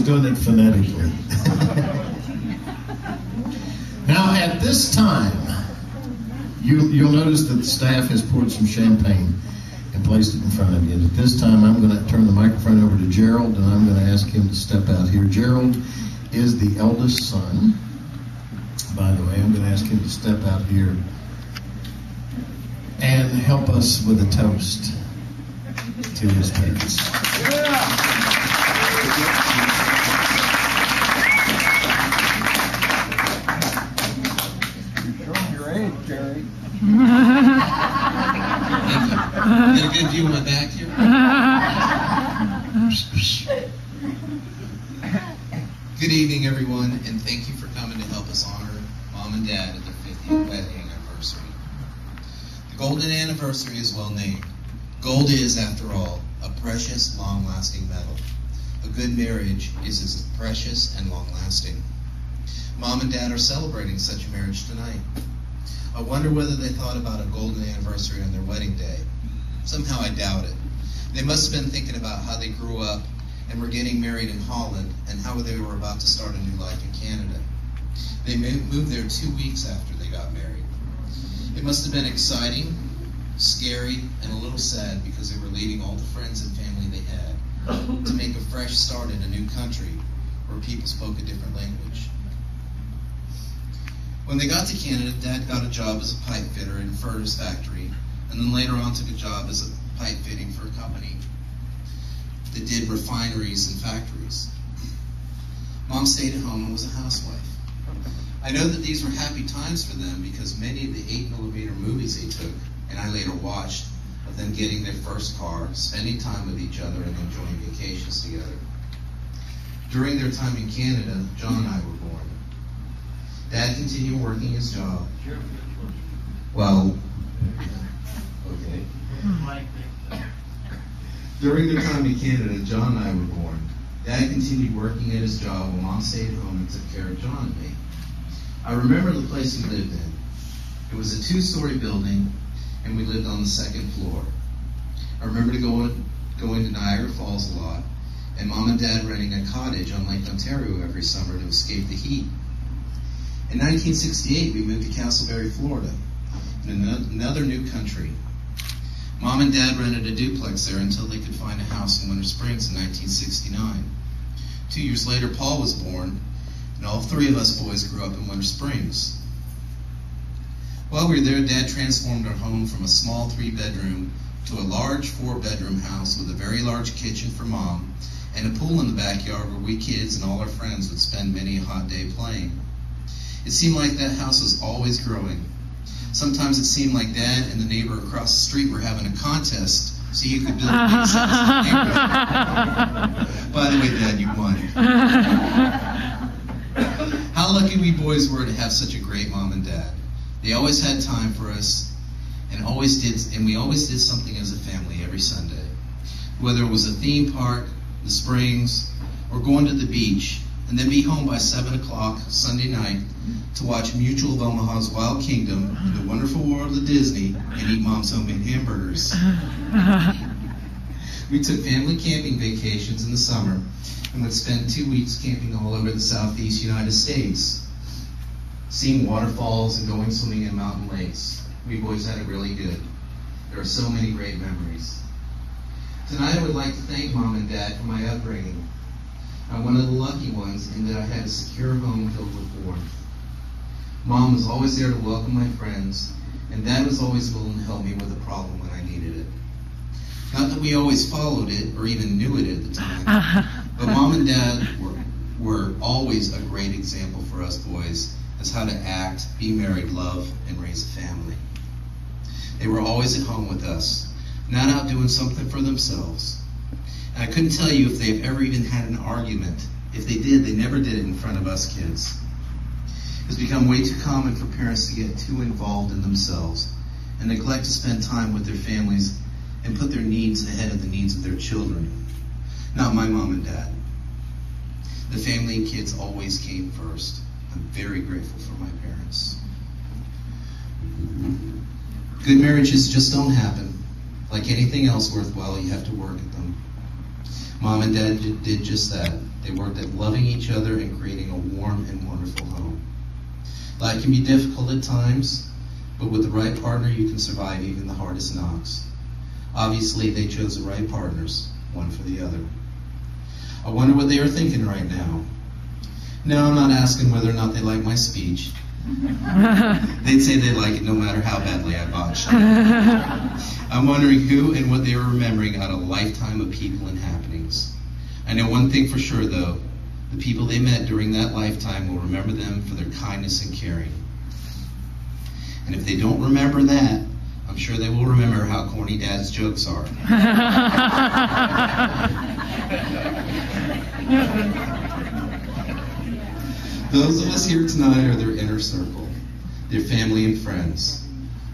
doing it phonetically. Now, at this time, you'll notice that the staff has poured some champagne and placed it in front of you. And at this time, I'm going to turn the microphone over to Gerald, and I'm going to ask him to step out here. Gerald is the eldest son. By the way, I'm going to ask him to step out here and help us with a toast to his parents. You're showing your age, Jerry. Get a good view of my back here. Good evening, everyone, and thank you for coming to help us honor Mom and Dad at their 50th wedding anniversary. The golden anniversary is well named. Gold is, after all, a precious, long-lasting metal. A good marriage is as precious and long-lasting. Mom and Dad are celebrating such a marriage tonight. I wonder whether they thought about a golden anniversary on their wedding day. Somehow I doubt it. They must have been thinking about how they grew up and were getting married in Holland and how they were about to start a new life in Canada. They moved there 2 weeks after they got married. It must have been exciting, scary, and a little sad because they were leaving all the friends and family they had to make a fresh start in a new country where people spoke a different language. When they got to Canada, Dad got a job as a pipe fitter in a furnace factory, and then later on took a job as a pipe fitting for a company that did refineries and factories. Mom stayed at home and was a housewife. I know that these were happy times for them because many of the 8mm movies they took, and I later watched, of them getting their first car, spending time with each other, and enjoying vacations together. During their time in Canada, John and I were born. Dad continued working his job. Well, okay. During their time in Canada, John and I were born. Dad continued working at his job while Mom stayed at home and took care of John and me. I remember the place we lived in. It was a 2-story building, and we lived on the 2nd floor. I remember going to Niagara Falls a lot, and Mom and Dad renting a cottage on Lake Ontario every summer to escape the heat. In 1968, we moved to Castleberry, Florida, in another new country. Mom and Dad rented a duplex there until they could find a house in Winter Springs in 1969. 2 years later, Paul was born, and all 3 of us boys grew up in Winter Springs. While we were there, Dad transformed our home from a small 3-bedroom to a large 4-bedroom house with a very large kitchen for Mom and a pool in the backyard where we kids and all our friends would spend many a hot day playing. It seemed like that house was always growing. Sometimes it seemed like Dad and the neighbor across the street were having a contest so you could build a big house in the neighborhood. By the way, Dad, you won. How lucky we boys were to have such a great Mom and Dad. They always had time for us and we always did something as a family every Sunday. Whether it was a theme park, the Springs, or going to the beach, and then be home by 7 o'clock Sunday night to watch Mutual of Omaha's Wild Kingdom in the wonderful world of Disney and eat Mom's homemade hamburgers. We took family camping vacations in the summer and would spend 2 weeks camping all over the southeast United States, seeing waterfalls and going swimming in mountain lakes. We boys had it really good. There are so many great memories. Tonight I would like to thank Mom and Dad for my upbringing. I'm one of the lucky ones in that I had a secure home filled with warmth. Mom was always there to welcome my friends, and Dad was always willing to help me with a problem when I needed it. Not that we always followed it or even knew it at the time, but Mom and Dad were always a great example for us boys as how to act, be married, love, and raise a family. They were always at home with us, not out doing something for themselves. And I couldn't tell you if they've ever even had an argument. If they did, they never did it in front of us kids. It's become way too common for parents to get too involved in themselves and neglect to spend time with their families and put their needs ahead of the needs of their children. Not my mom and dad. The family and kids always came first. I'm very grateful for my parents. Good marriages just don't happen. Like anything else worthwhile, you have to work at them. Mom and Dad did just that. They worked at loving each other and creating a warm and wonderful home. Life can be difficult at times, but with the right partner, you can survive even the hardest knocks. Obviously, they chose the right partners, one for the other. I wonder what they are thinking right now. No, I'm not asking whether or not they like my speech. They'd say they like it no matter how badly I botched it. I'm wondering who and what they are remembering out of a lifetime of people and happenings. I know one thing for sure, though. The people they met during that lifetime will remember them for their kindness and caring. And if they don't remember that, I'm sure they will remember how corny Dad's jokes are. Those of us here tonight are their inner circle, their family and friends.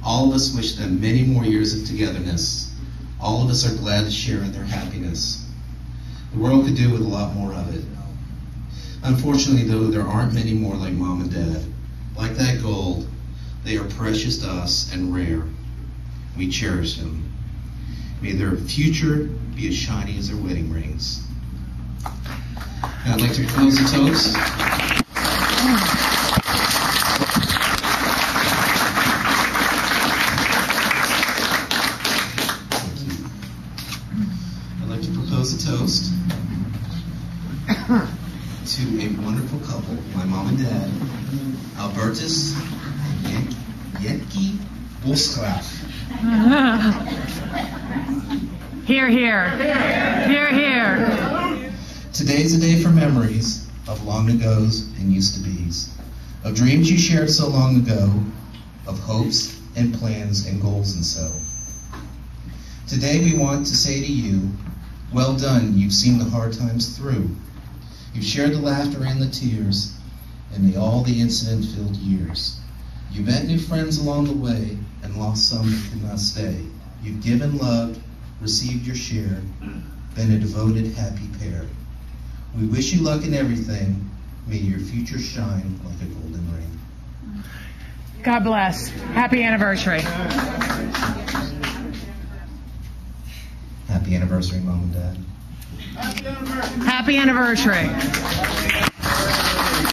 All of us wish them many more years of togetherness. All of us are glad to share in their happiness. The world could do with a lot more of it. Unfortunately, though, there aren't many more like Mom and Dad. Like that gold, they are precious to us and rare. We cherish them. May their future be as shiny as their wedding rings. Now I'd like to close the toast. I'd like to propose a toast to a wonderful couple, my mom and dad, Albertus and Yetki Bosgraf. Hear, hear. Hear, hear. Today's a day for memories of long ago's and used to be's, of dreams you shared so long ago, of hopes and plans and goals and so. Today we want to say to you, well done, you've seen the hard times through. You've shared the laughter and the tears, and all the incident-filled years. You met new friends along the way, and lost some that could not stay. You've given, loved, received your share, been a devoted, happy pair. We wish you luck in everything. May your future shine like a golden ring. God bless. Happy anniversary. Happy anniversary, Mom and Dad. Happy anniversary.